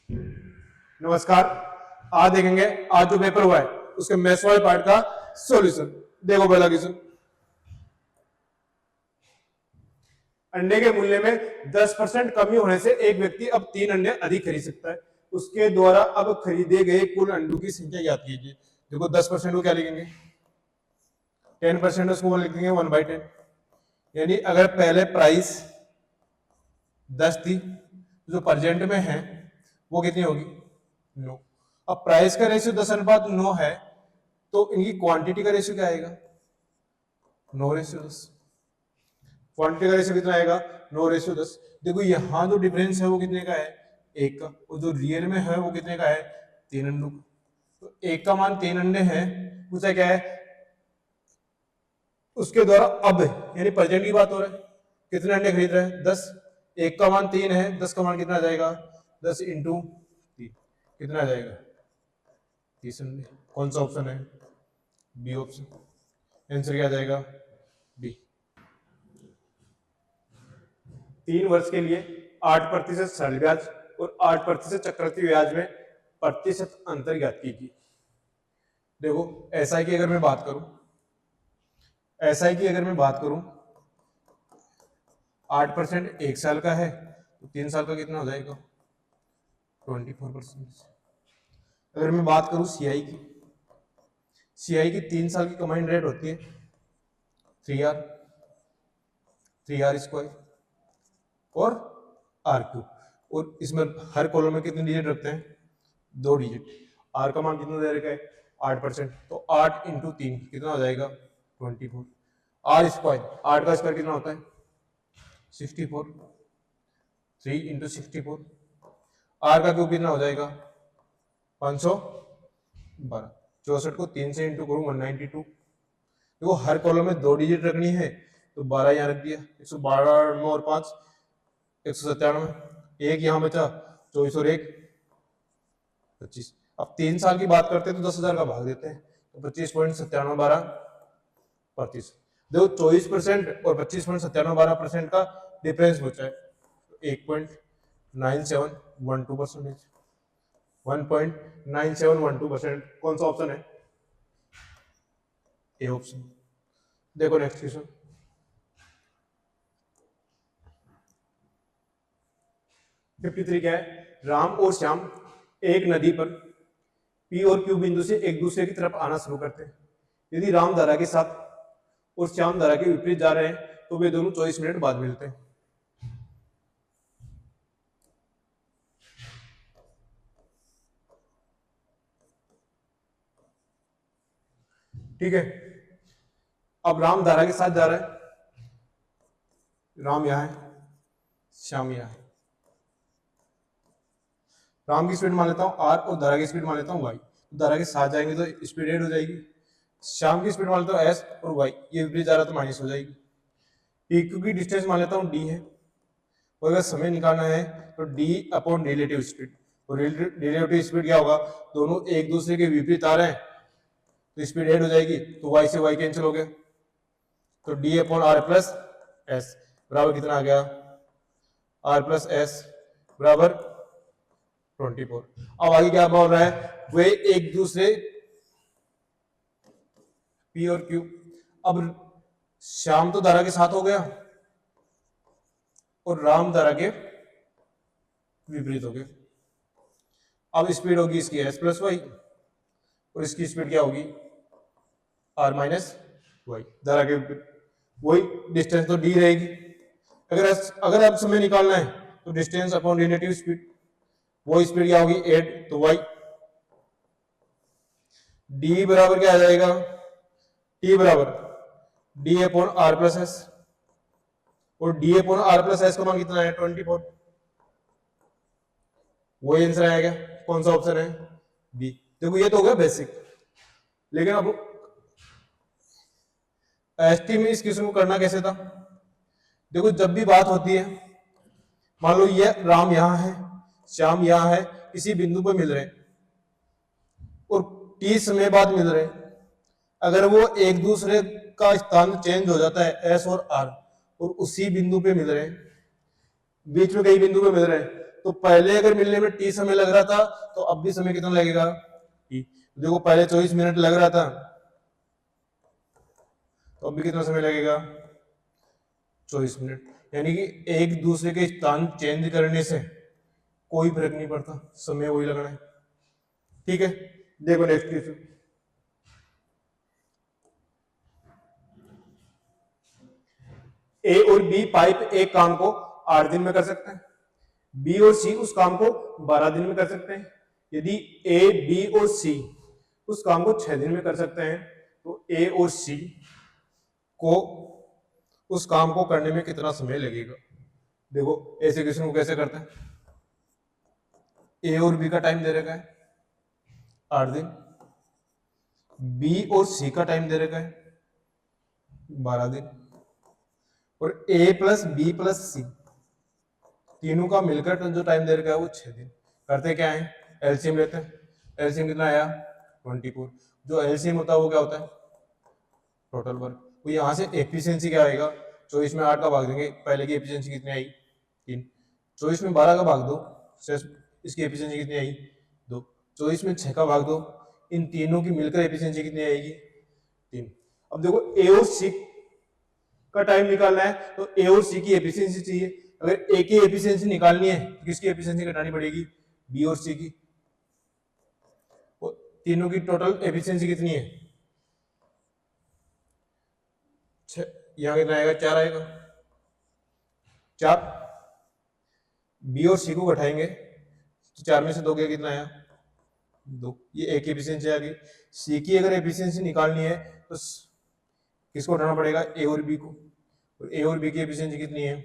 नमस्कार। आज देखेंगे आज जो पेपर हुआ है उसके मैथ्स वाले पार्ट का सॉल्यूशन। देखो पहला क्वेश्चन, अंडे के मूल्य में 10% कमी होने से एक व्यक्ति अब 3 अंडे अधिक खरीद सकता है। उसके द्वारा अब खरीदे गए कुल अंडों की संख्या ज्ञात कीजिए। देखो 10% को क्या लिखेंगे, 10% उसको लिख देंगे 1/10। यानी अगर पहले प्राइस 10 थी, जो प्रेजेंट में है वो कितनी होगी, 9। अब प्राइस का रेशियो 10:9 है, तो इनकी क्वांटिटी का रेशियो क्या आएगा, 9:10। क्वांटिटी का रेशियो कितना आएगा, 9:10। देखो यहाँ जो डिफरेंस है वो कितने का है, 1 का, और जो रियल में है वो कितने का है, 3 अंडों का। तो 1 का मान 3 अंडे हैं, पूछा क्या है, उसके द्वारा अब यानी प्रेजेंट की बात हो रहा है, कितने अंडे खरीद रहे हैं, 10। 1 का मान 3 है, 10 का मान कितना आ जाएगा, 10 इंटू 3 कितना आ जाएगा, 30 अंडे। कौन सा ऑप्शन है, बी ऑप्शन। आंसर क्या आ जाएगा, बी। 3 वर्ष के लिए 8% सरल ब्याज और 8% चक्रवृद्धि ब्याज में प्रतिशत अंतर ज्ञात कीजिए। देखो एसआई की अगर मैं बात करूं, एसआई की अगर मैं बात करूं, 8% 1 साल का है, तो 3 साल का कितना हो जाएगा, 24%। अगर मैं बात करूं सीआई की, सीआई की 3 साल की कंबाइंड रेट होती है 3R स्क्वायर और R क्यूब, और इसमें हर कॉलम में कितने डिजिट रखते हैं, 2 डिजिट। आर का मान कितना दे रखा है, 8%, तो 8 इंटू 3 कितना हो जाएगा, 24। आर स्क्वायर, 8 का स्क्वायर कितना होता है, 64। 3 इंटू 64। आर का क्यूब कितना हो जाएगा, 512। 64 को 3 से इंटू करूँ 192। देखो हर कॉलम में 2 डिजिट रखनी है, तो 12 यहाँ रख दिया, 112 और 5 197। एक यहाँ बचा, 24 और 1 25। अब 3 साल की बात करते हैं तो 10,000 का भाग देते हैं, तो 25.9712%। देखो 24% और 25.9712% का डिफरेंस बचा है, 1.9712%। 1.9712%। कौन सा ऑप्शन है, ए ऑप्शन। देखो नेक्स्ट क्वेश्चन, क्या है, राम और श्याम एक नदी पर पी और क्यू बिंदु से एक दूसरे की तरफ आना शुरू करते हैं। यदि राम धारा के साथ और श्याम धारा के विपरीत जा रहे हैं, तो वे दोनों 24 मिनट बाद मिलते हैं। ठीक है, अब राम धारा के साथ जा रहा है, राम यहां है, श्याम यहां है। राम की स्पीड मान लेता हूं आर और धारा की स्पीड मान लेता हूं वाई। धारा के साथ जाएंगे तो स्पीड ऐड हो जाएगी। श्याम की स्पीड मान लेता हूं एस और वाई, ये विपरीत जा रहा तो माइनस हो जाएगी। पीक्यू की डिस्टेंस मान लेता हूं डी है, और अगर समय निकालना है तो डी अपॉन रिलेटिव स्पीड। और रिलेटिव स्पीड क्या होगा, दोनों एक दूसरे के विपरीत आ रहे हैं तो स्पीड ऐड हो जाएगी, तो वाई से वाई कैंसिल हो गया, तो D upon R plus S बराबर कितना आ गया, आर प्लस एस बराबर 24। अब आगे क्या बोल रहा है, वे एक दूसरे पी और क्यू। अब श्याम तो धारा के साथ हो गया और राम धारा के विपरीत हो गया। अब स्पीड होगी इसकी एस प्लस वाई और इसकी स्पीड क्या होगी, आर माइनस वाई। धारा के विपरीत, वही डिस्टेंस तो डी रहेगी। अगर अब समय निकालना है तो डिस्टेंस अपॉन रिलेटिव स्पीड, वो स्पीड क्या होगी 8, तो वाई। डी बराबर क्या आ जाएगा, टी बराबर D upon R plus S, और D upon R plus S का मान कितना है 24। वही आंसर आएगा। कौन सा ऑप्शन है, बी। देखो ये तो हो गया बेसिक, लेकिन अब एसटी में इस क्वेश्चन को करना कैसे था। देखो जब भी बात होती है, मान लो ये राम यहां है, श्याम यहां है, किसी बिंदु पर मिल रहे हैं और टी समय बाद मिल रहे हैं। अगर वो एक दूसरे का स्थान चेंज हो जाता है एस और आर, और उसी बिंदु पे मिल रहे हैं, बीच में कई बिंदु पे मिल रहे हैं, तो पहले अगर मिलने में टी समय लग रहा था तो अब भी समय कितना लगेगा टी। देखो पहले 24 मिनट लग रहा था तो अब भी कितना समय लगेगा 24 मिनट। यानी कि एक दूसरे के स्थान चेंज करने से कोई फर्क नहीं पड़ता, समय वही लगना है। ठीक है, देखो नेक्स्ट क्वेश्चन। ए और बी पाइप एक काम को 8 दिन में कर सकते हैं, बी और सी उस काम को 12 दिन में कर सकते हैं। यदि ए बी और सी उस काम को 6 दिन में कर सकते हैं तो ए और सी को उस काम को करने में कितना समय लगेगा। देखो ऐसे क्वेश्चन को कैसे करते हैं, ए और बी का टाइम दे रखा है 8 दिन, बी और सी का टाइम दे रखा है 12 दिन, और ए प्लस बी प्लस सी तीनों का मिलकर जो टाइम दे रखा है वो 6 दिन। करते क्या है, एलसीएम लेते हैं। एलसीएम कितना आया 24। जो एलसीएम होता है वो क्या होता है टोटल वर्क। तो यहाँ से एफिशिएंसी क्या आएगा, 24 में 8 का भाग देंगे, पहले की एफिशिएंसी कितनी आई 3, 24 में 12 का भाग दो, इसकी एफिशिएंसी कितनी आई 2, 24 में 6 का भाग दो, इन तीनों की मिलकर एफिशिएंसी कितनी आएगी 3। अब देखो ए और सी का टाइम निकालना है तो ए और सी की एफिशिएंसी चाहिए। अगर ए की एफिशिएंसी निकालनी है तो किसकी एफिशिएंसी घटानी पड़ेगी, बी और सी की। तीनों की टोटल एफिशिएंसी कितनी है, यहां कितना आएगा 4 आएगा, 4। बी और सी को घटाएंगे तो 4 में से 2 गया, कितना आया 2। ये ए की एफिशिएंसी आ गई। सी की अगर एफिशिएंसी निकालनी है तो किसको हटाना पड़ेगा, ए और बी को। और ए और बी की एफिशिएंसी कितनी है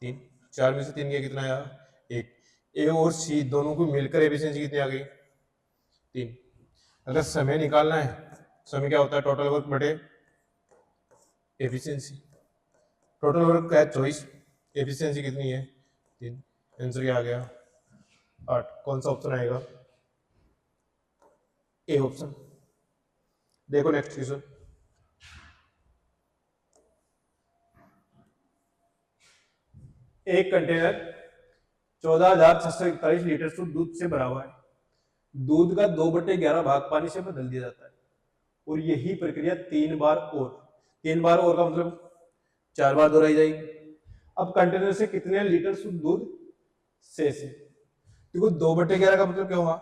3, 4 में से 3 गया, कितना आया 1। ए और सी दोनों को मिलकर एफिशिएंसी कितनी आ गई 3। अगर समय निकालना है, समय क्या होता है टोटल वर्क बटे एफिशिएंसी। टोटल वर्क क्या है 24, एफिशिएंसी कितनी है 3, आंसर क्या आ गया 8। कौन सा ऑप्शन आएगा, ए ऑप्शन। देखो नेक्स्ट क्वेश्चन। एक कंटेनर 14,641 लीटर शुद्ध दूध से भरा हुआ है। दूध का 2/11 भाग पानी से बदल दिया जाता है और यही प्रक्रिया 3 बार और, 3 बार और का मतलब 4 बार दोहराई जाएगी। अब कंटेनर से कितने लीटर शुद्ध दूध से देखो 2/11 का मतलब क्या हुआ,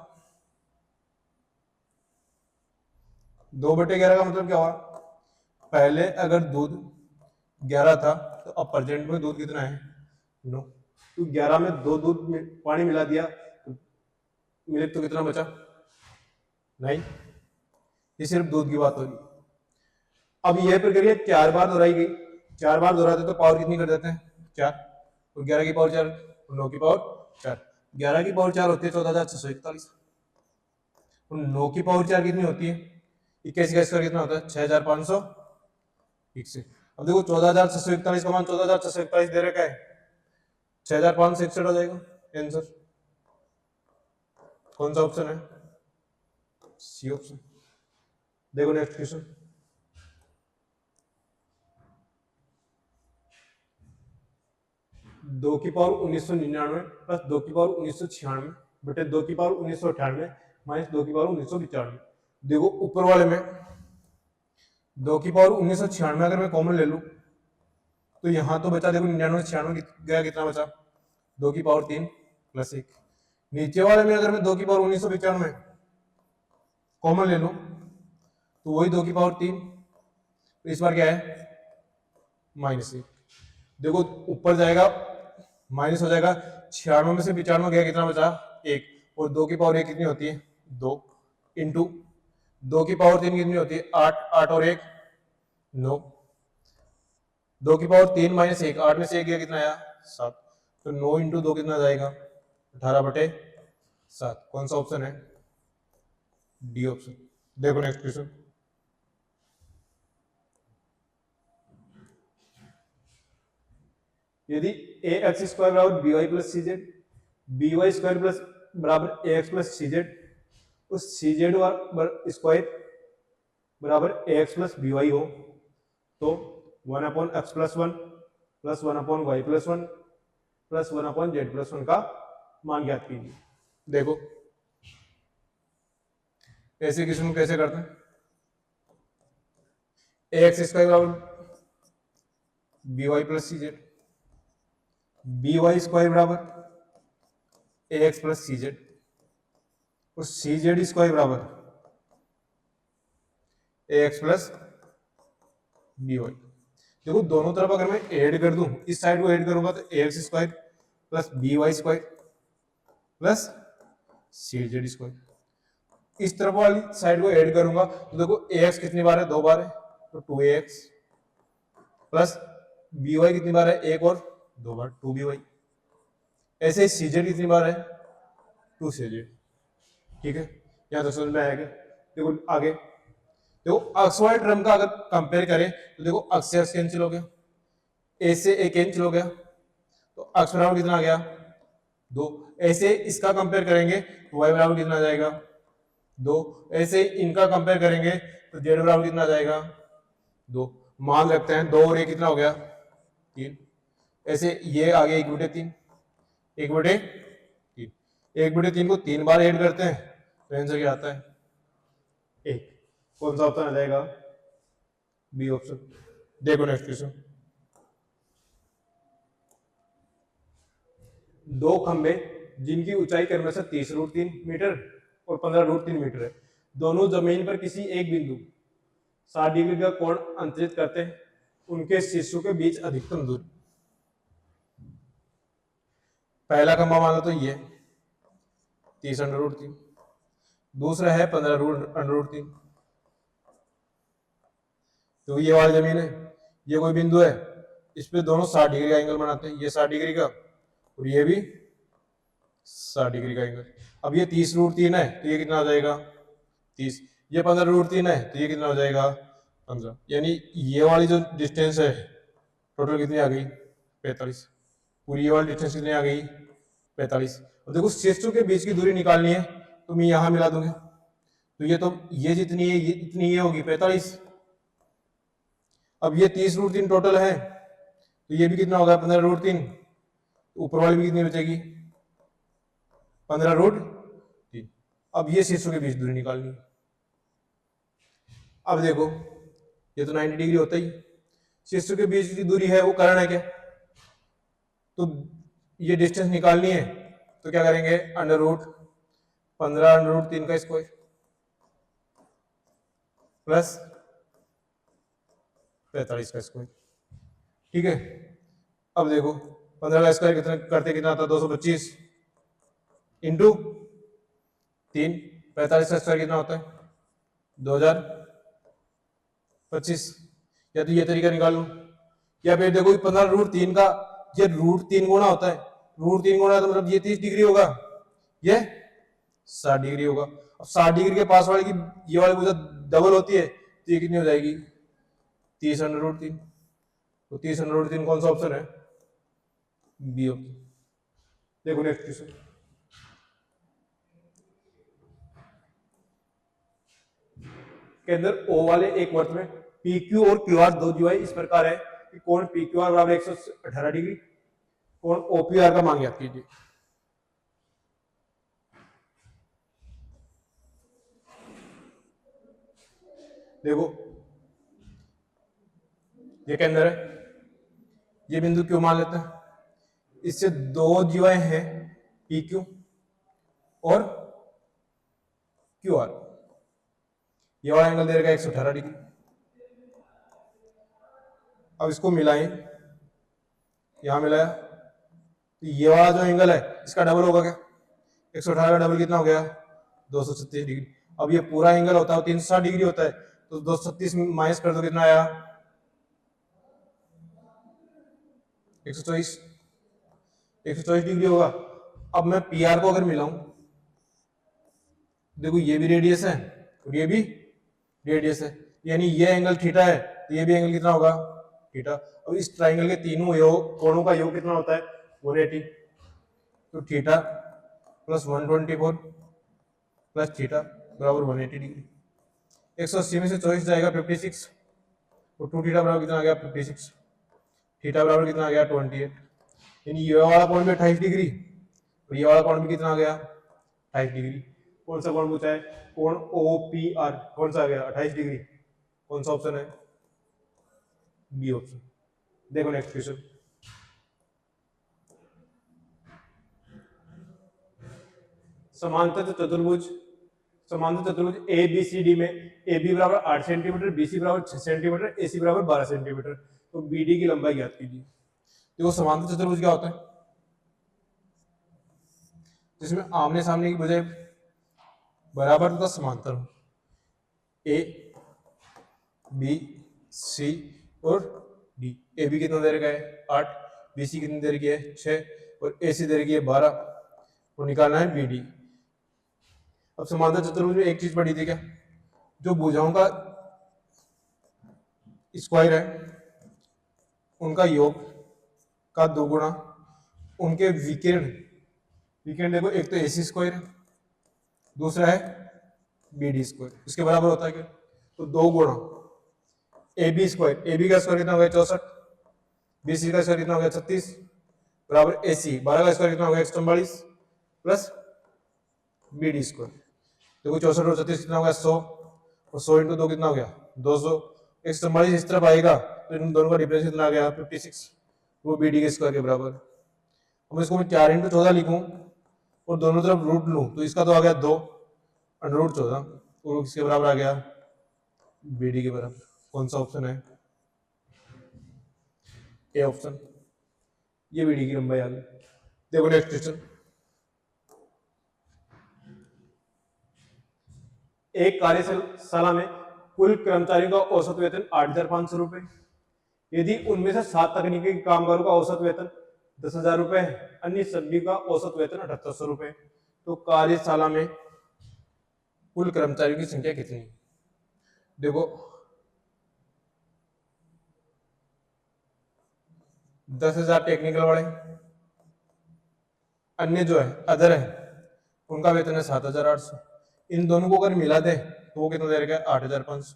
2/11 का मतलब क्या हुआ, पहले अगर दूध 11 था तो अब प्रेजेंट में दूध कितना है 9। तो 11 में 2 दूध में पानी मिला दिया तो मिले तो कितना बचा 9। ये सिर्फ दूध की बात होगी। अब यह प्रक्रिया 4 बार दोहराई गई, 4 बार दोहराते तो पावर कितनी कर देते हैं 4, और 11 की पावर 4 और 9 की पावर 4, 11 की पावर 4 होती है 14,641 और 9 की पावर 4 कितनी होती है 21 का कितना होता है 6,561। अब देखो 14,641 का मान 14,641 दे रखा है, 6,561 हो जाएगा आंसर। कौन सा ऑप्शन है, सी ऑप्शन। देखो नेक्स्ट क्वेश्चन। दो की पावर 1999 प्लस 2 की पावर 1996 बटे 2 की पावर 1998 माइनस 2 की पावर 1995। देखो ऊपर वाले में 2 की पावर 1996 अगर मैं कॉमन ले लूं तो यहां तो बचा, देखो 99 96 गया, कितना बचा 2 की पावर 3 प्लस 1। नीचे वाले में अगर मैं 2 की पावर 1995 कॉमन ले लूं तो वही 2 की पावर 3, तो इस बार क्या है -1। देखो ऊपर जाएगा माइनस हो जाएगा, 96 में से 95 गया, कितना बचा 1, और 2 की पावर 1 कितनी होती है 2 इंटू 2 की पावर 3 कितनी होती है 8, 8 और 1 9, 2 की पावर 3 माइनस 1, 8 में से 1 गया, कितना आया 7। तो 9 इंटू 2 कितना जाएगा 18/7। कौन सा ऑप्शन है, डी ऑप्शन। देखो नेक्स्ट क्वेश्चन। यदि ए एक्स स्क्वायर बराबर B Y plus C Z, B Y square plus बराबर A X plus C Z, तो सी जेड स्क्वायर बराबर A X plus B Y हो तो 1/x+1 plus 1/y+1 plus 1/z+1 का मान ज्ञात कीजिए। देखो ऐसे किसी को कैसे करते हैं, ax² बराबर by plus C Z, by² बराबर ax प्लस सी जेड और सी जेड स्क्वायर बराबर ax प्लस by। देखो दोनों तरफ अगर मैं ऐड कर दूं, इस साइड को ऐड करूंगा तो ax² plus by² plus C Z square, इस तरफ वाली साइड को ऐड करूंगा तो देखो ax कितनी बार है, 2 बार है तो 2ax प्लस by कितनी बार है, 1 और 2 बार 2by। ऐसे ही सी जेड कितनी बार है, 2cz। ठीक है, यहां तक समझ में आएगा। देखो आगे देखो अक्स वाले टर्म का अगर कंपेयर करें तो देखो अक्स से अक्स कैंसिल हो गया, ए से ए कैंसिल हो गया तो अक्स बराबर कितना आ गया 2। ऐसे इसका कंपेयर करेंगे तो वाई बराबर कितना आ जाएगा 2। ऐसे इनका कंपेयर करेंगे तो जेड बराबर कितना आ जाएगा 2। मान रखते हैं 2 और 1 कितना हो गया 3। ऐसे ये आ गया 1/3, 1/3, 1/3 को 3 बार ऐड करते हैं तो आंसर क्या आता है 1। कौन सा ऑप्शन आ जाएगा, बी ऑप्शन। देखो नेक्स्ट क्वेश्चन, 2 खंबे जिनकी ऊंचाई क्रमशः से 30√3 मीटर और 15√3 मीटर है, दोनों जमीन पर किसी एक बिंदु 60 डिग्री का कोण अंतरित करते हैं, उनके शीर्षों के बीच अधिकतम दूरी। पहला खंबा मान लो तो ये 30√3, दूसरा है 15√3। तो ये वाली जमीन है, ये कोई बिंदु है, इस पे दोनों 60 डिग्री का एंगल बनाते हैं, ये 60 डिग्री का और ये भी 60 डिग्री का एंगल। अब ये 30√3 है तो ये कितना हो जाएगा 30, ये 15√3 है तो ये कितना हो जाएगा 15। यानी ये वाली जो डिस्टेंस है टोटल कितनी आ गई 45। पूरी ये वाली डिस्टेंस कितनी आ गई 45। अब देखो शीर्षों के बीच की दूरी निकालनी है तो मैं यहां मिला दूंगा, तो ये जितनी है ये इतनी ये होगी 45। अब ये 30√3 टोटल है तो ये भी कितना होगा 15√3, ऊपर वाली भी कितनी बचेगी 15√3। अब ये शीर्षों के बीच दूरी निकालनी है। अब देखो ये तो 90 डिग्री होता ही, शीर्षों के बीच की दूरी है वो कारण है क्या, तो ये डिस्टेंस निकालनी है तो क्या करेंगे √15√3 का स्क्वायर प्लस 45 का स्क्वायर। ठीक है, अब देखो 15 का स्क्वायर कितना करते कितना आता 225 इंटू 3, 45 का स्क्वायर कितना होता है 2025। या तो ये तरीका निकाल लो या फिर देखो 15√3 का ये √3 गुणा होता है, √3 गुणा तो मतलब ये 30 डिग्री होगा, ये 60 डिग्री होगा। अब 60 डिग्री के पास वाले की ये वाली भुजा डबल होती है तो ये कितनी हो जाएगी 30√3। तो 30√3 कौन सा ऑप्शन है, बी ऑप्शन। देखो नेक्स्ट क्वेश्चन, के अंदर ओ वाले एक वर्त में पी क्यू और क्यू आर दो जीवाएं इस प्रकार है कि कोण पी क्यू आर बराबर 118 डिग्री, कोण ओपीआर का मान ज्ञात कीजिए। देखो ये के अंदर है, ये बिंदु क्यों मान लेते हैं, इससे दो जीवाएं हैं पी क्यू और क्यू आर, ये वाला एंगल दे रखा है 118 डिग्री। अब इसको मिलाएं, यहां मिलाया तो ये वाला जो एंगल है इसका डबल होगा क्या, 118 का डबल कितना हो गया 236 डिग्री। अब ये पूरा एंगल होता है 360 डिग्री होता है तो 236 माइनस कर दो कितना आया 124 डिग्री होगा। अब मैं पी आर को अगर मिलाऊं, देखो ये भी रेडियस है और ये भी रेडियस है, यानी ये एंगल थीटा है तो ये भी एंगल कितना होगा थीटा। अब इस ट्राइंगल के तीनों योग कोणों का योग कितना होता है 180, तो थीटा प्लस 124 प्लस थीटा बराबर 180 डिग्री। 180 में से 24 जाएगा 56 और 2 थीटा बराबर कितना आ गया 56, थीटा बराबर कितना आ गया 28। यानी ये वाला कोण भी 28 डिग्री और ये वाला कोण भी कितना आ गया 28 डिग्री। कौन सा कोण पूछा है, कोण OPR, कौन सा आ गया 28 डिग्री। कौन सा ऑप्शन है, बी ऑप्शन। देखो नेक्स्ट क्वेश्चन, समांतर चतुर्भुज, समांतर चतुर्भुज ABCD में AB बराबर 8 सेंटीमीटर, BC बराबर 6 सेंटीमीटर, AC बराबर 12 सेंटीमीटर, तो BD की लंबाई ज्ञात कीजिए। देखो समांतर चतुर्भुज क्या होता है, जिसमें आमने सामने की बजाय बराबर तथा समांतर हो, A B C और D। AB कितना देर का है 8, BC कितनी देर की है 6 और AC देर की है 12, और निकालना है BD। अब समांतर चतुर्भुज में एक चीज पढ़ी थी क्या, जो भुजाओं का स्क्वायर है उनका योग का 2 गुना उनके विकर्ण, विकर्ण देखो एक तो AC स्क्वायर है, दूसरा है BD स्क्वायर, इसके बराबर होता है क्या, तो 2 गुना AB स्क्वायर, AB का स्क्वायर कितना हो गया 64, BC का स्क्वायर कितना हो गया 36 बराबर AC 12 का स्क्वायर कितना हो गया 144 प्लस BD स्क्वायर। देखो 64 और 36 कितना हो गया 100 और 100 इंटू 2 कितना हो गया 200, 144 इस तरफ आएगा तो इन दोनों का डिफरेंस कितना आ गया 56, वो BD के स्क्वायर के बराबर। अब इसको मैं 4 इंटू 14 लिखूं और दोनों तरफ रूट लूं तो इसका तो आ गया 2 अंडर 14 और इसके बराबर आ गया BD के बराबर। कौन सा ऑप्शन है, ए ऑप्शन, ये BD की लंबाई आ गई। देखो नेक्स्ट क्वेश्चन, एक कार्यशाला में कुल कर्मचारियों का औसत वेतन 8,500 रुपए, यदि उनमें से 7 तकनीकी कामगारों का औसत वेतन 10,000 रुपए है, अन्य सभी का औसत वेतन 7,800 रुपए, तो कार्यशाला में कुल कर्मचारियों की संख्या कितनी है। देखो 10,000 टेक्निकल वाले, अन्य जो है अदर है उनका वेतन है 7,800, इन दोनों को अगर मिला दे तो वो कितना दे रखा है 8,500।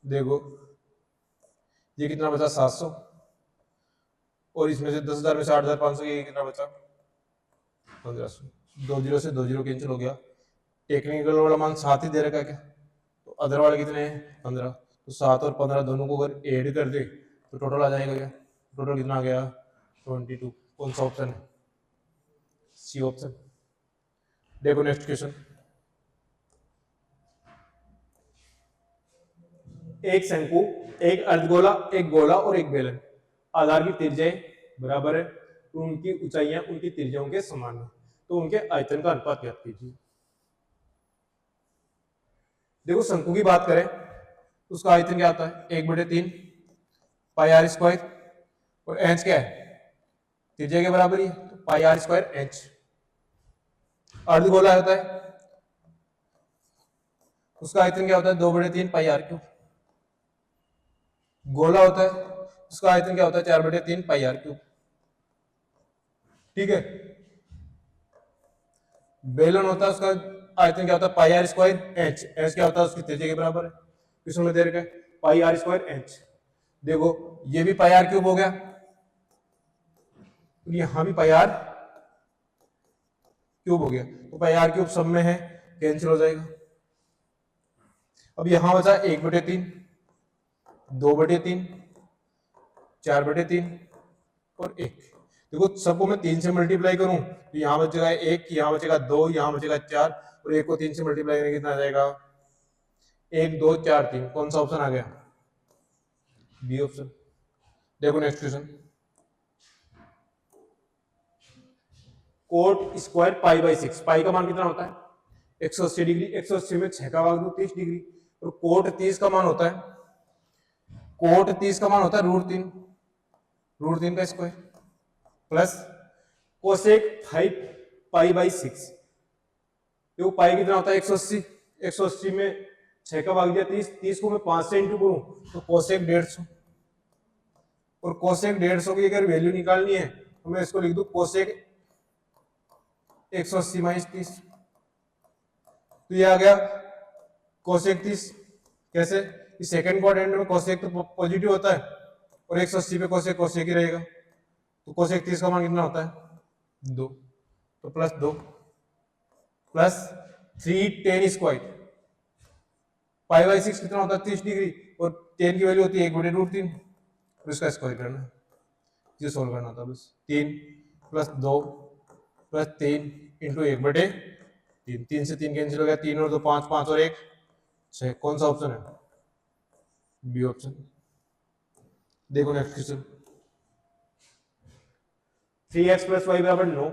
देखो ये कितना बचा 700 और इसमें से 10,000 में से 8,500, ये कितना बचा 1,500, 2 जीरो से 2 जीरो कैंसिल हो गया। टेक्निकल वाला मान 7 ही दे रखा है क्या, तो अदर वाले कितने हैं 15, तो 7 और 15 दोनों को अगर ऐड कर दे तो टोटल आ जाएगा क्या, टोटल कितना आ गया 22। कौन सा ऑप्शन है, सी ऑप्शन। देखो नेक्स्ट क्वेश्चन, एक शंकु, एक अर्धगोला, एक गोला और एक बेलन, आधार की त्रिज्याएं बराबर है, तो उनकी ऊंचाइयां उनकी त्रिज्याओं के समान है, तो उनके आयतन का अनुपात ज्ञात कीजिए। देखो शंकु की बात करें तो उसका आयतन क्या आता है 1/3 पाई आर स्क्वायर, और एच क्या है त्रिज्या के बराबर ही है, तो पाई आर स्क्वायर एच। अर्धगोला होता है उसका आयतन क्या होता है 2/3 पाई आर क्यूब। गोला होता है उसका आयतन क्या होता है 4/3 पाई आर क्यूब। ठीक है, बेलन होता है उसका आयतन क्या होता है पाई आर स्क्वायर एच, एच क्या होता है उसकी त्रिज्या के बराबर है, किसमें दे रखा है पाई आर स्क्वायर एच। देखो ये भी पाई आर क्यूब हो गया, यहां भी पाई आर क्यूब हो गया, तो पाई आर क्यूब सब में है कैंसिल हो जाएगा। अब यहां बचा 1/3, 2/3, 4/3 और 1। देखो सबको मैं 3 से मल्टीप्लाई करूं तो यहां बचेगा 1, यहां बचेगा 2, यहां बचेगा 4 और 1 को 3 से मल्टीप्लाई करने कितना आ जाएगा 1 2 4 3। कौन सा ऑप्शन आ गया, बी ऑप्शन। देखो नेक्स्ट क्वेश्चन, कोट स्क्वायर पाई/6, पाई का मान कितना होता है 180 डिग्री, 180 में 6 का भाग दो 30 डिग्री, और कोट 30 का मान होता है, कोट 30 का मान होता है √3 का स्क्वायर प्लस कोसेक 5 पाई/6। देखो पाई कितना होता है 180, 180 में 6 का भाग दिया 30, 30 को मैं 5 से इंटू करूं तो कोसेक 150, और कोसेक 150 की अगर वैल्यू निकालनी है तो मैं इसको लिख दूं कोसेक 180 - 30, तो ये आ गया कोसेक 30। कैसे, इस सेकंड क्वाड्रेंट में कोसेक तो पॉजिटिव होता है और 180 पे कोसेक ही रहेगा, तो कोसेक 30 का मान कितना होता है 2, तो plus 2 plus 3 tan square pi by 6 कितना होता है 30 डिग्री, और tan की वैल्यू होती है 1/√3, तो इसका स्क्वायर करना है, ये सोल्व करना था बस। 3 प्लस 2 प्लस 3 इंटू 1/3, 3 से 3 कैंसिल हो गया, 3 और 2 5, 5 और 1 6। कौन सा ऑप्शन है? B option. देखो next question. 3x plus Y बराबर 9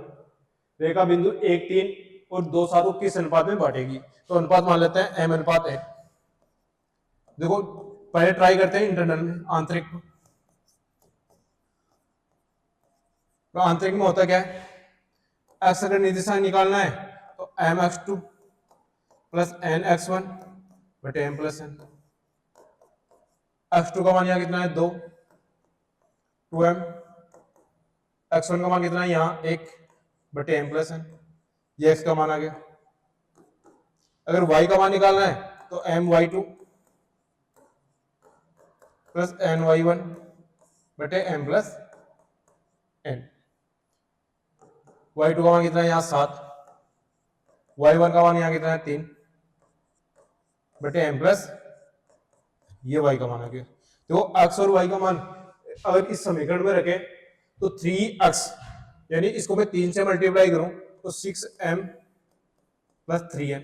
रेखा बिंदु 1 3 और 2 7 को किस अनुपात में बांटेगी? तो अनुपात मान लेते हैं m अनुपात n। देखो पहले ट्राई करते हैं इंटरनल में, आंतरिक में। तो आंतरिक में होता क्या है, x अगर निर्देशांक निकालना है तो mx2 प्लस nx1 बटे m प्लस n। x2 का मान यहाँ कितना है 2, 2m, x1 का मान कितना है यहाँ 1 बटे m प्लस n, ये x का मान आ गया। अगर y का मान निकालना है तो my2 प्लस ny1 बटे m प्लस n। y2 का मान कितना है यहाँ 7, y1 का मान यहाँ कितना है 3 बटे m प्लस, ये y का मान आ गया। तो x और y का मान अगर इस समीकरण में रखें तो 3x, यानी इसको मैं 3 से मल्टीप्लाई करूं तो 6m प्लस 3n,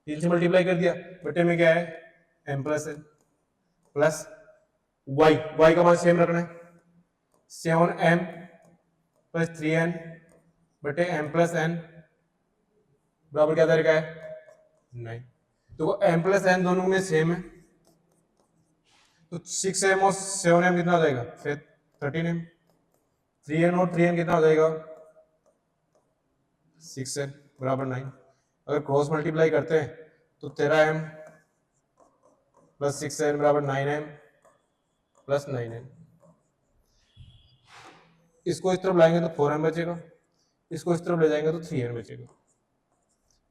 3 से मल्टीप्लाई कर दिया, बटे में क्या है m plus n, plus y का मान सेम रखना है 7m प्लस 3n बटे m प्लस n बराबर क्या तरीका है 9। तो m प्लस n दोनों में सेम है, तो 6m और 7m कितना हो जाएगा फिर 13m, 3n और 3n कितना हो जाएगा 6n बराबर 9। अगर क्रॉस मल्टीप्लाई करते हैं तो 13m प्लस 6n बराबर 9m प्लस 9n। इसको इस तरफ लाएंगे तो 4m बचेगा, इसको इस तरफ ले जाएंगे तो 3n बचेगा,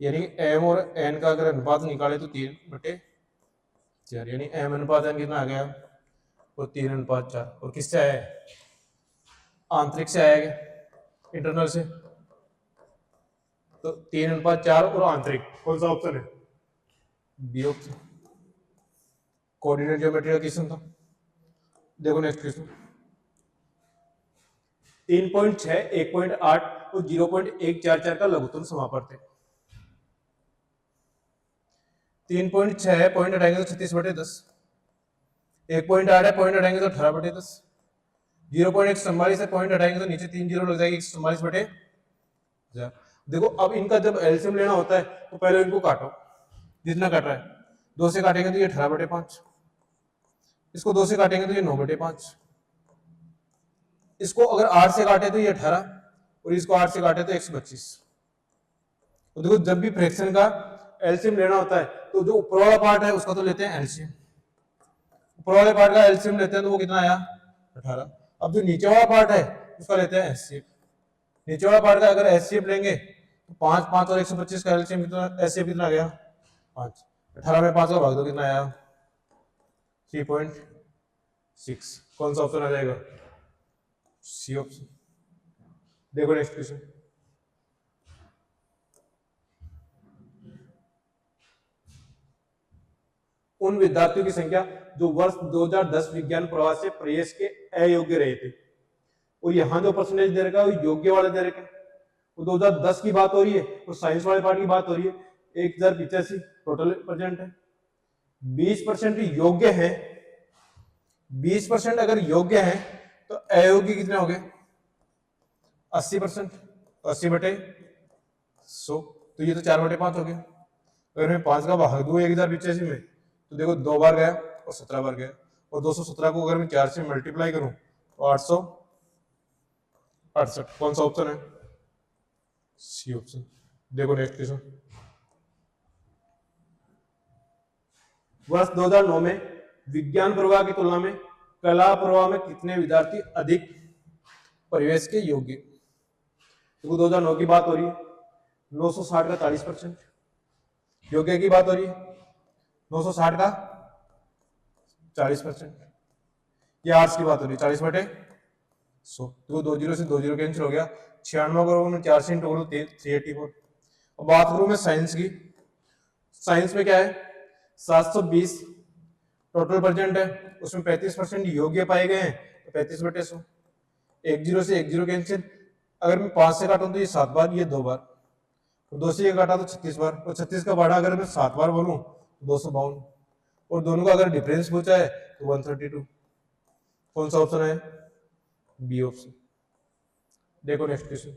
यानी m और n का अगर अनुपात निकाले तो 3 बटे 4, यानी m अनुपात n कितना आ गया और 3 अनुपात 4। और किससे आया है? आंतरिक से आया है, इंटरनल से। तो 3 अनुपात 4 और आंतरिक, कौन सा ऑप्शन है? B option. कोऑर्डिनेट ज्योमेट्री का क्वेश्चन था। देखो नेक्स्ट क्वेश्चन। 3.6, 1.8 और 0.144 का लघुत्तम समापवर्त है। 3.6 पॉइंट हटाएंगे तो 36/10, 1.8 है पॉइंट हटाएंगे तो 18/10, 0.1 44 है पॉइंट हटाएंगे तो नीचे 3 जीरो लग जाएगी 144/1000। देखो अब इनका जब एलसीएम लेना होता है तो पहले इनको काटो, जितना कट रहा है 2 से काटेंगे तो ये 18/5, इसको 2 से काटेंगे तो ये 9/5, इसको अगर 8 से काटे तो ये 18 और इसको 8 से काटे तो 125। तो देखो जब भी फ्रैक्शन का एलसीएम लेना होता है तो जो ऊपर वाला पार्ट है उसका तो लेते हैं एलसीएम, ऊपर वाले पार्ट का एलसीएम लेते हैं तो वो कितना आया 18। अब जो नीचे वाला पार्ट है उसका लेते हैं एचसीएफ। नीचे वाला पार्ट का अगर एचसीएफ लेंगे तो 5 5 और 125 का एलसीएम कितना, एचसीएफ कितना गया 5, 18 में 5 का भाग दो कितना आया 3.6। कौन सा ऑप्शन आ जाएगा? C option. देखो नेक्स्ट क्वेश्चन। उन विद्यार्थियों की संख्या जो वर्ष 2010 विज्ञान प्रवास से प्रवेश के अयोग्य रहे थे, और यहाँ जो परसेंटेज दे रखा है वो योग्य वाले दे रखे, वो 2010 की बात हो रही है और साइंस वाले पार्ट की बात हो रही है। 1085 टोटल प्रेजेंट है, 20% योग्य है, 20% अगर योग्य है तो अयोग्य कितने हो गए 80%, 80/100, तो ये तो 4/5 हो गया। अगर मैं 5 का भाग दूं 1085 में तो देखो 2 बार गया और 17 बार गया, और 217 को अगर मैं 4 से मल्टीप्लाई करूं तो 868। कौन सा ऑप्शन है? C option. देखो नेक्स्ट क्वेश्चन। वर्ष 2009 में विज्ञान प्रवाह की तुलना में कला प्रवाह में कितने विद्यार्थी अधिक परिवेश के योग्य? देखो 2009 की बात हो रही है, 960 का 40%, योग्य की बात हो रही है 960 का 40%, ये आर्ट्स की बात हो रही है 40/40, 100। तो 20 से 20 कैंसिल हो गया, 96 करोड़ में 4 से इंटू करो 384। अब बात करूं मैं साइंस की, साइंस में क्या है 720 टोटल प्रेजेंट है, उसमें 35% योग्य पाए गए हैं, तो 35/100। 10 से 10 कैंसिल, अगर मैं 5 से काटूं तो ये 7 बार, ये 2 बार, तो 2 से ये काटा तो 36 बार, और 36 का बाड़ा अगर मैं 7 बार बोलूं तो 252, और दोनों का अगर डिफरेंस पूछा है तो 132। कौन सा ऑप्शन है? B option. देखो नेक्स्ट क्वेश्चन।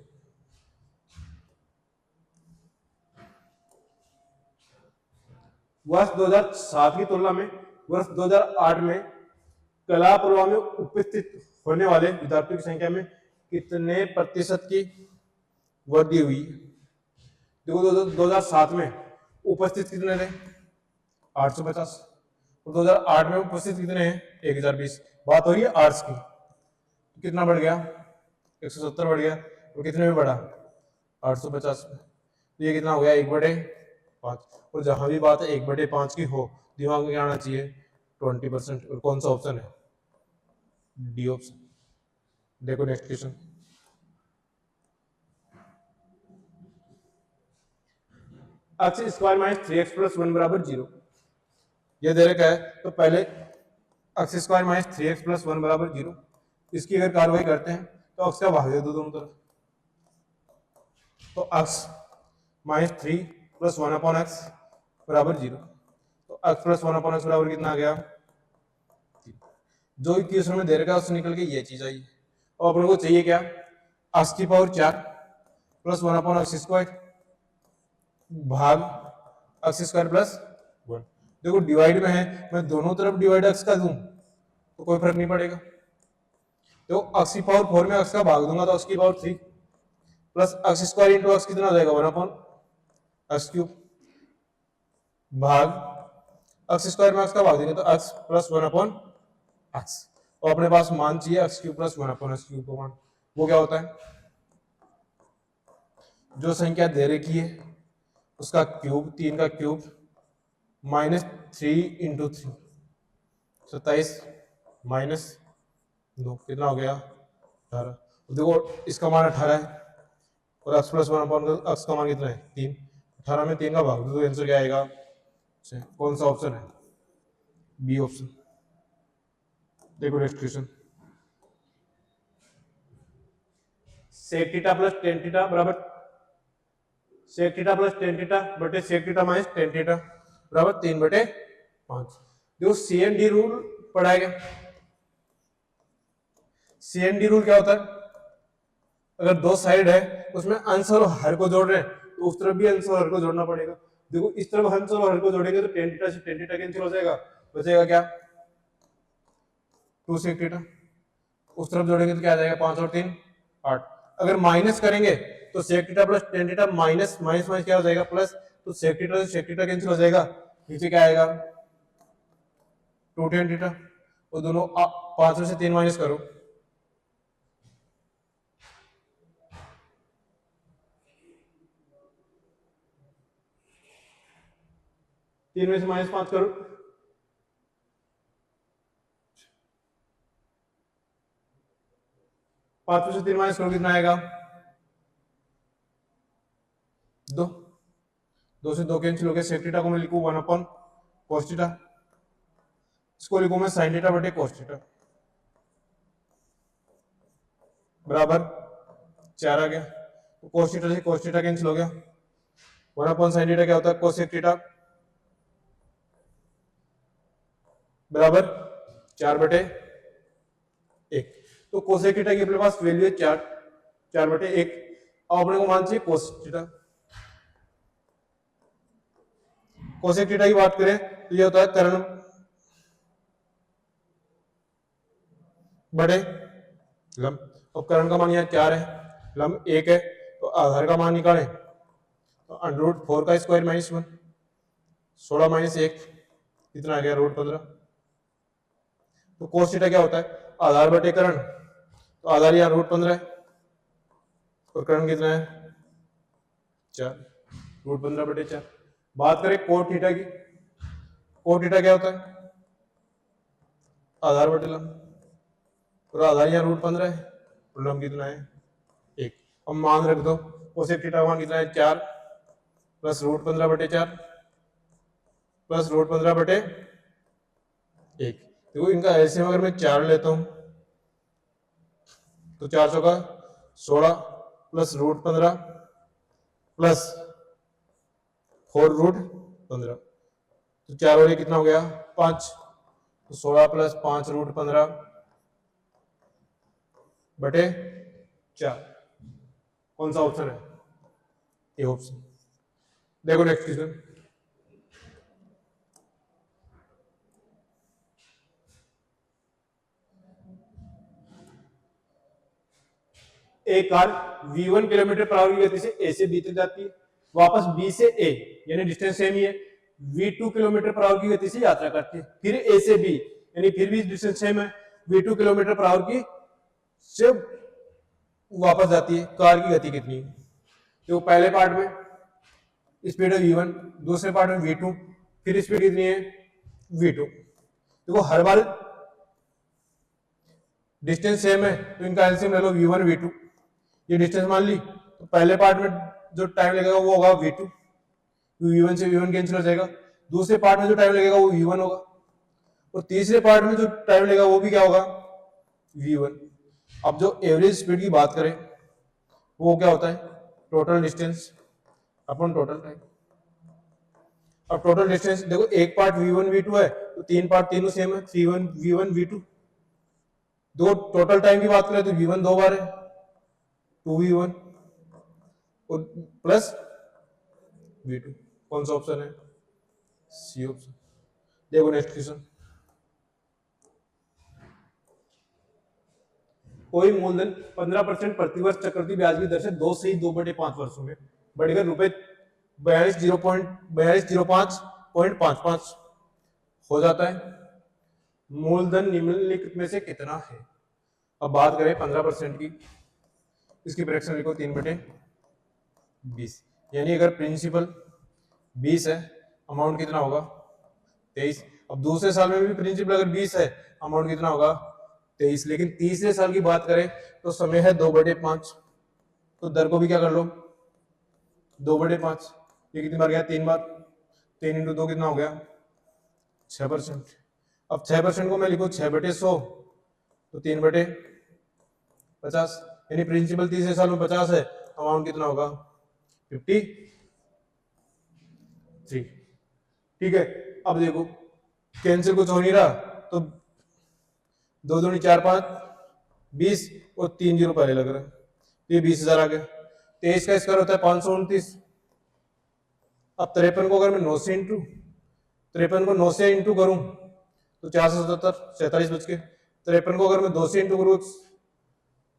वर्ष 2007 की तुलना में वर्ष 2008 में कला प्रवाह में उपस्थित होने वाले विद्यार्थियों की संख्या में कितने प्रतिशत की वृद्धि हुई? देखो 2007 में उपस्थित कितने थे? 850, और 2008 में उपस्थित कितने हैं? 1020। बात हो रही है आर्ट्स की, तो कितना बढ़ गया? 170 बढ़ गया, और कितने में बढ़ा? 850 में। तो ये कितना हो गया? 1/5। और जहां भी बात है 1/5 की हो, दिमाग में क्या आना चाहिए? 20%। और कौन सा ऑप्शन है? D option. देखो next question. X square minus 3x plus 1 बराबर 0, ये दे रखा है। तो पहले x square minus 3x plus 1 बराबर 0, इसकी अगर कार्रवाई करते हैं तो एक्स का भाग दे दो दोनों तरफ, तो x minus 3 plus 1 upon x बराबर 0। तो एक्स प्लस 1 अपॉन एक्स बराबर कितना आ गया? जो इक्वेशन में दे रखा है उससे निकल के ये चीज आई। और अपने को चाहिए क्या? एक्स की power 4 plus 1 upon x square भाग एक्स स्क्वायर प्लस 1। देखो डिवाइड में है, मैं दोनों तरफ डिवाइड एक्स का दूं तो कोई फर्क नहीं पड़ेगा। तो एक्स की पावर 4 में एक्स का भाग दूंगा तो एक्स की power 3 plus x square into x कितना हो जाएगा? 1 अपॉन एक्स क्यूब भाग एक्स स्क्वायर में एक्स का भाग देंगे तो एक्स प्लस 1 अपॉन एक्स, और अपने पास मान चाहिए x cube plus 1 upon x cube का मान। वो क्या होता है? जो संख्या दे रखी है उसका क्यूब, 3 का क्यूब माइनस 3 इंटू 3, 27 माइनस 2 कितना हो गया? 18। देखो इसका मान 18 है, और एक्स प्लस 1 अपॉन एक्स का मान कितना है? 3। 18 में 3 का भाग दो तो आंसर क्या आएगा? कौन सा ऑप्शन है? B option. देखो next question. Sec theta plus tan theta बराबर sec theta plus tan theta बटे sec theta minus tan theta बराबर 3/5। देखो CND रूल पढ़ाएगा। CND रूल क्या होता है? अगर दो साइड है उसमें अंश और हर को जोड़ रहे हैं तो उस तरफ भी अंश और हर को जोड़ना पड़ेगा। देखो इस तरफ अंश और हर को जोड़ेंगे तो टेन थीटा से टेन थीटा कैंसिल हो जाएगा, बचेगा क्या? 2 सेक थीटा। उस तरफ जोड़ेंगे तो क्या आ जाएगा? 5 और 3 8। अगर माइनस करेंगे तो sec theta plus tan theta minus minus minus क्या हो जाएगा? प्लस, तो सेक थीटा से सेक थीटा कैंसिल हो जाएगा, नीचे क्या आएगा? 2 टेन थीटा। और दोनों 5 में से 3 माइनस करो, तीन में से माइनस 5 करो, 5 में से 3 माइनस करो कितना आएगा? 2। 2 से 2 कैंसिल हो गया। सेक थीटा को मैं लिखूं 1 अपॉन cos थीटा, इसको लिखूं मैं sin थीटा बटे cos थीटा बराबर 4 आ गया। तो cos थीटा से cos थीटा कैंसिल हो गया। 1 अपॉन sin थीटा क्या होता है? cos थीटा बराबर 4/1। तो cos थीटा की अपने पास वैल्यू है 4/1। अब अपने को मान चाहिए cos थीटा। cos थीटा की बात करें तो ये होता है कर्ण बड़े लंब। अब कर्ण का मान यहाँ 4 है, लंब 1 है, तो आधार का मान निकालें तो √4 का स्क्वायर माइनस 1, 16 माइनस 1 कितना आ गया? √15। तो cos थीटा क्या होता है? आधार बटे कर्ण, तो आधार यहाँ √15 है और कर्ण कितना है? 4, √15/4। बात करें cot थीटा की, cot थीटा क्या होता है? आधार बटे लंब, और आधार यहाँ √15 है, कूलम कितना है 1। अब मान रख दो कोसेक थीटा का मान कितना है 4 प्लस रूट 15/4 प्लस रूट 15/1। देखो इनका एलसीएम अगर मैं 4 लेता हूं तो 4 चौका 16 प्लस रूट 15 प्लस 4 रूट 15, तो 4 और ये कितना हो गया 5, तो 16 प्लस 5 रूट 15/4। कौन सा ऑप्शन है? ये ऑप्शन। देखो नेक्स्ट क्वेश्चन, एक car v1 kilometre per hour की गति से a से b तक जाती है, वापस b से a यानी डिस्टेंस सेम ही है, v2 किलोमीटर पर आवर की गति से यात्रा करती है, फिर a से b यानी फिर भी डिस्टेंस सेम है, v2 किलोमीटर पर आवर की से वापस जाती है। कार की गति कितनी है? तो पहले पार्ट में स्पीड है v1, दूसरे पार्ट में v2, फिर स्पीड कितनी है v2। देखो हर बार डिस्टेंस सेम है तो इनका एलसीएम ले लो v1 v2, ये डिस्टेंस मान ली तो पहले पार्ट में जो टाइम लगेगा वो होगा v2, v1 से v1 कैंसिल हो जाएगा, दूसरे पार्ट में जो टाइम लगेगा वो v1 होगा, और तीसरे पार्ट में जो टाइम लगेगा वो भी क्या होगा v1। अब जो एवरेज स्पीड की बात करें वो क्या होता है टोटल डिस्टेंस अपन टोटल टाइम। अब टोटल डिस्टेंस देखो एक पार्ट v1 v2 है तो तीन पार्ट तीनों सेम है, v1 v2। दो टोटल टाइम की बात करें तो v1 दो बार है 2v1 और प्लस v2। कौन सा ऑप्शन है? C option. देखो नेक्स्ट क्वेश्चन, कोई मूलधन 15% प्रतिवर्ष चक्रवृद्धि ब्याज की दर से 2 से 2/5 वर्षों में बढ़कर रुपए 4205.55 हो जाता है, मूलधन निम्नलिखित में से कितना है? अब बात करें 15% की, इसकी फ्रैक्शन लिखो 3/20, यानी अगर प्रिंसिपल 20 है अमाउंट कितना होगा 23। अब दूसरे साल में भी प्रिंसिपल अगर 20 है अमाउंट कितना होगा 23, लेकिन तीसरे साल की बात करें तो समय है 2/5, तो दर को भी क्या कर लो 2/5। ये कितनी बार गया 3 बार, 3 × 2 कितना हो गया 6%। अब 6% को मैं लिखूं 6/100 तो 3/50, यानी प्रिंसिपल तीसरे साल में 50 है, अमाउंट कितना होगा 53। ठीक है, अब देखो कैंसिल कुछ हो नहीं रहा तो 2 दूनी 4 5 20 और 3 जीरो पहले लग रहा है, ये 20,000 आ गया। 23 का स्क्वायर होता है 529। अब 53 को अगर मैं 9 से इंटू 53 को 9 से इंटू करूं तो 477 47 बच के। 53 को अगर मैं 2 से इंटू करूं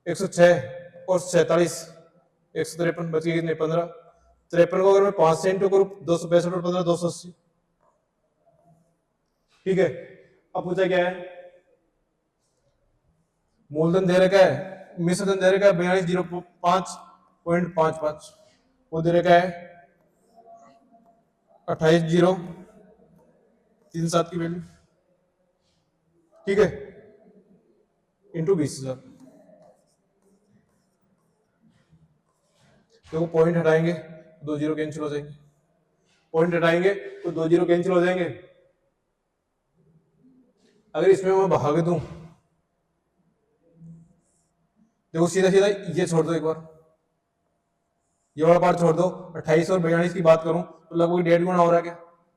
106 और 47 153 बच गए कितने 15। 53 को अगर मैं 5 से इंटू करूं 265 और 15 280। ठीक है, अब पूछा क्या है मूलधन दे रखा है, मिश्रधन दे रखा है 4205.55, वो दे रखा है 28,037 की वैल्यू। ठीक है, इंटू 20,000। देखो पॉइंट हटाएंगे 2 जीरो कैंसिल हो जाएंगे, पॉइंट हटाएंगे तो 2 जीरो कैंसिल हो जाएंगे। अगर इसमें मैं भाग दूं देखो सीधा सीधा ये छोड़ दो, एक बार ये वाला पार्ट छोड़ दो, 28 और 42 की बात करूं तो लगभग 1.5 गुना हो रहा है क्या,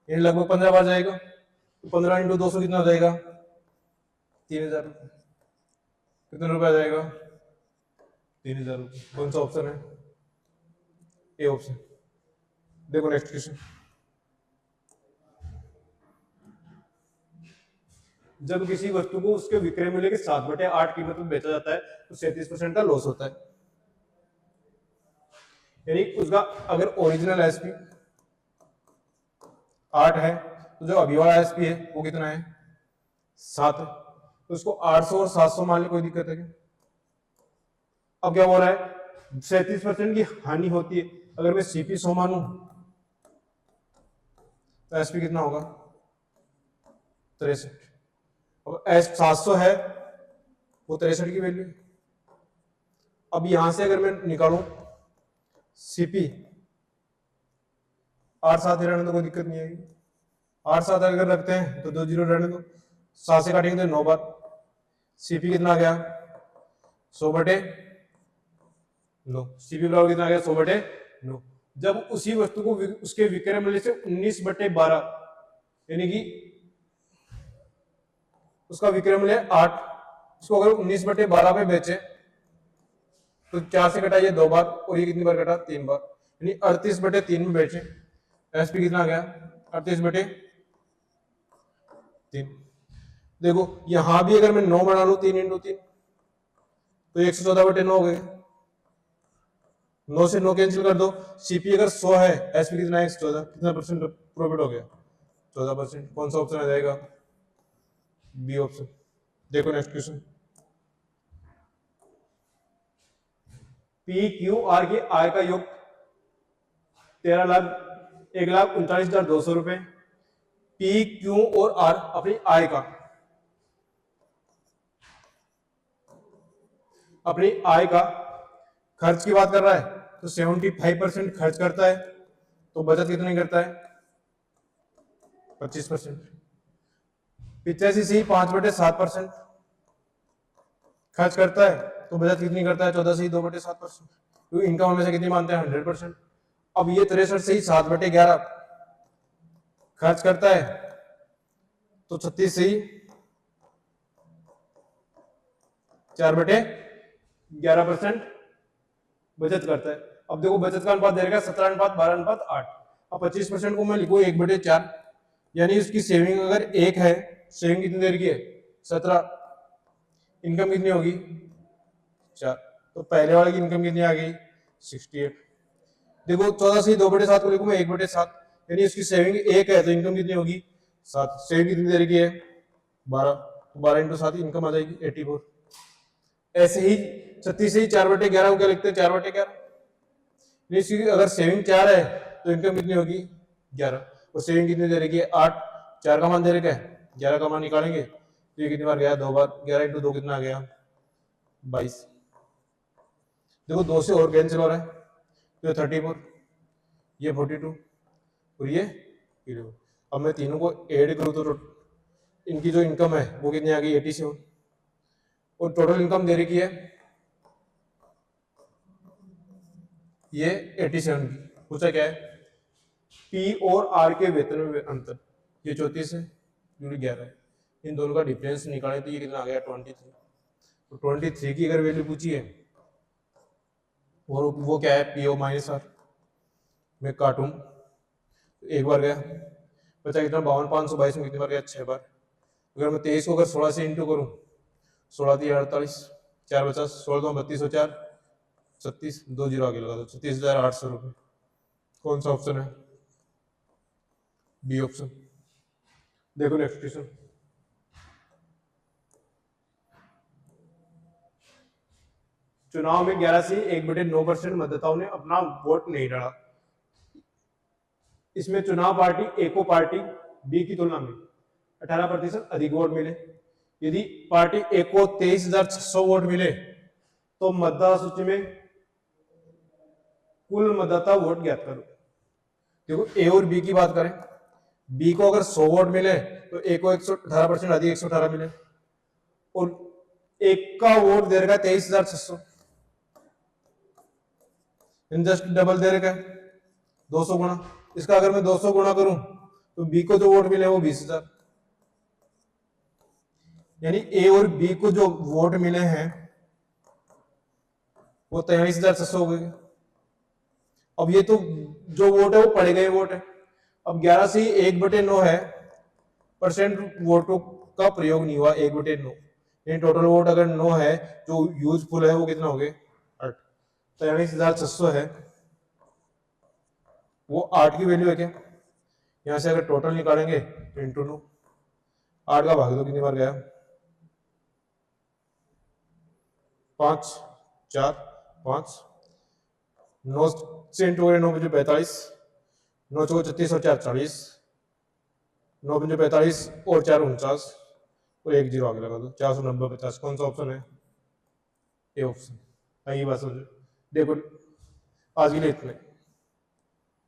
यानी लगभग 15 बार जाएगा, तो 15 × 200 कितना हो जाएगा 3,000 रुपये। कितने रुपए आ जाएगा 3,000 रुपये। कौन सा ऑप्शन है? A option. देखो नेक्स्ट क्वेश्चन, जब किसी वस्तु को उसके विक्रय मूल्य के 7/8 कीमत में बेचा जाता है तो 37% का लॉस होता है, यानी उसका अगर ओरिजिनल एसपी 8 है तो जो अभी वाला एसपी है वो कितना है 7 है, तो उसको 800 और 700 मान ले, कोई दिक्कत है क्या? अब क्या हो रहा है 37% की हानि होती है, अगर मैं सीपी 100 मानू तो एसपी कितना होगा 63, और एस 700 है वो 63 की वैल्यू, अब यहां से अगर मैं निकालूं सीपी 8 7 ही रहने तो कोई दिक्कत नहीं आएगी। 8 7 अगर रखते हैं तो 2 जीरो रहने दो, 7 से काटेंगे तो 9 बार। सीपी कितना आ गया 100/9। सीपी बराबर कितना आ गया 100/9। जब उसी वस्तु को उसके विक्रय मूल्य से 19/12 यानी कि उसका विक्रय मूल्य 8, उसको अगर 19/12 पे बेचे तो 4 से कटा ये 2 बार और ये कितनी बार कटा 3 बार, यानी 38/3 में बेचे। एसपी कितना आ गया 38/3। देखो यहां भी अगर मैं 9 बना लू 3 × 3 तो 114/9 हो गए। 9 से 9 कैंसिल कर दो। सीपी अगर 100 है, एसपी कितना है 114, कितना परसेंट प्रॉफिट हो गया 14%। कौन सा ऑप्शन आ जाएगा बी ऑप्शन। देखो next question, P Q R की आय का योग 1,39,200 रुपए। पी क्यू और आर अपनी आय का खर्च की बात कर रहा है तो 75% खर्च करता है, तो बचत कितनी करता है 25%। 85 से 5/7% खर्च करता है, तो बचत कितनी करता है 14 से 2/7%। क्योंकि इनकम हमेशा कितनी मानते हैं 100%। अब ये 63 से 7/11 खर्च करता है, तो 36 से 4/11% बचत करता है। अब देखो बचत का अनुपात दे रखा है 17:12:8। अब 25% को मैं लिखू 1/4, यानी उसकी सेविंग अगर 1 है, सेविंग कितनी देर की है 17, इनकम कितनी होगी 4, तो पहले वाले की इनकम कितनी आ गई 68। देखो 14 से 2/7 को लिखूं मैं 1/7, यानी उसकी सेविंग 1 है तो इनकम कितनी होगी 7। सेविंग कितनी देर की है 12, तो 12 × 7 इनकम आ जाएगी 84। ऐसे ही 36 से ही 4/11 को क्या लिखते हैं 4/11, इसकी अगर सेविंग 4 है तो इनकम कितनी होगी 11, और सेविंग कितनी दे रखी है 8, 4 का मान दे रखा है 11 का मान निकालेंगे तो ये कितनी बार गया 2 बार। 11 × 2 कितना आ गया 22। देखो 2 से और कैंसिल हो रहा है तो 34, ये 42 और ये 11। अब मैं तीनों को ऐड करूं तो इनकी जो इनकम है वो कितनी आ गई 87, और टोटल इनकम दे रखी है ये 87 की। पूछा क्या है पी और आर के वेतन में अंतर, ये 34 है यूनिट 11 है, इन दोनों का डिफरेंस निकाले तो ये कितना आ गया 23। तो 23 की अगर वैल्यू पूछी है और वो क्या है पी ओ माइनस आर, मैं काटूं तो एक बार गया, बचा कितना 52,522 में कितनी बार गया 6 बार। अगर मैं 23 को अगर 16 से इंटू करूं 16 3 48, 4 बचा 16 2 32 4 36, 2 जीरो आगे लगा दो 36,800 रुपए। कौन सा ऑप्शन है बी ऑप्शन। देखो नेक्स्ट क्वेश्चन, चुनाव में 11 से 1/9% मतदाताओं ने अपना वोट नहीं डाला। इसमें चुनाव पार्टी ए को पार्टी बी की तुलना में 18% अधिक वोट मिले। यदि पार्टी ए को 23,600 वोट मिले तो मतदाता सूची में कुल मतदाता वोट ज्ञात करो। देखो ए और बी की बात करें, बी को अगर 100 वोट मिले तो ए को 118% अधिक 118 मिले, और एक का वोट दे रखा है 23,600, जस्ट डबल दे रखा है 200 गुना। इसका अगर मैं 200 गुना करूं तो बी को जो वोट मिले वो 20,000, यानी ए और बी को जो वोट मिले हैं वो 23,600 हो गए। अब ये तो जो वोट है वो पड़े गए वोट है। अब 11 से 1/9 है, परसेंट वोटों का प्रयोग नहीं हुआ 1/9, यानी टोटल वोट अगर 9 है जो यूजफुल है वो कितना हो गए 8, 23,600 है वो 8 की वैल्यू है क्या। यहां से अगर टोटल निकालेंगे तो इंटू 9, 8 का भाग दो कितनी बार गया 5 4 5, 9 से इंटू करें 9 × 5 45, 9 × 36 और 4 40, 9 × 45 और 4 49, और 1 जीरो आगे लगा दो 490 50। कौन सा ऑप्शन है ए ऑप्शन। आइए बस हो जाए। देखो आज के लिए इतना ही।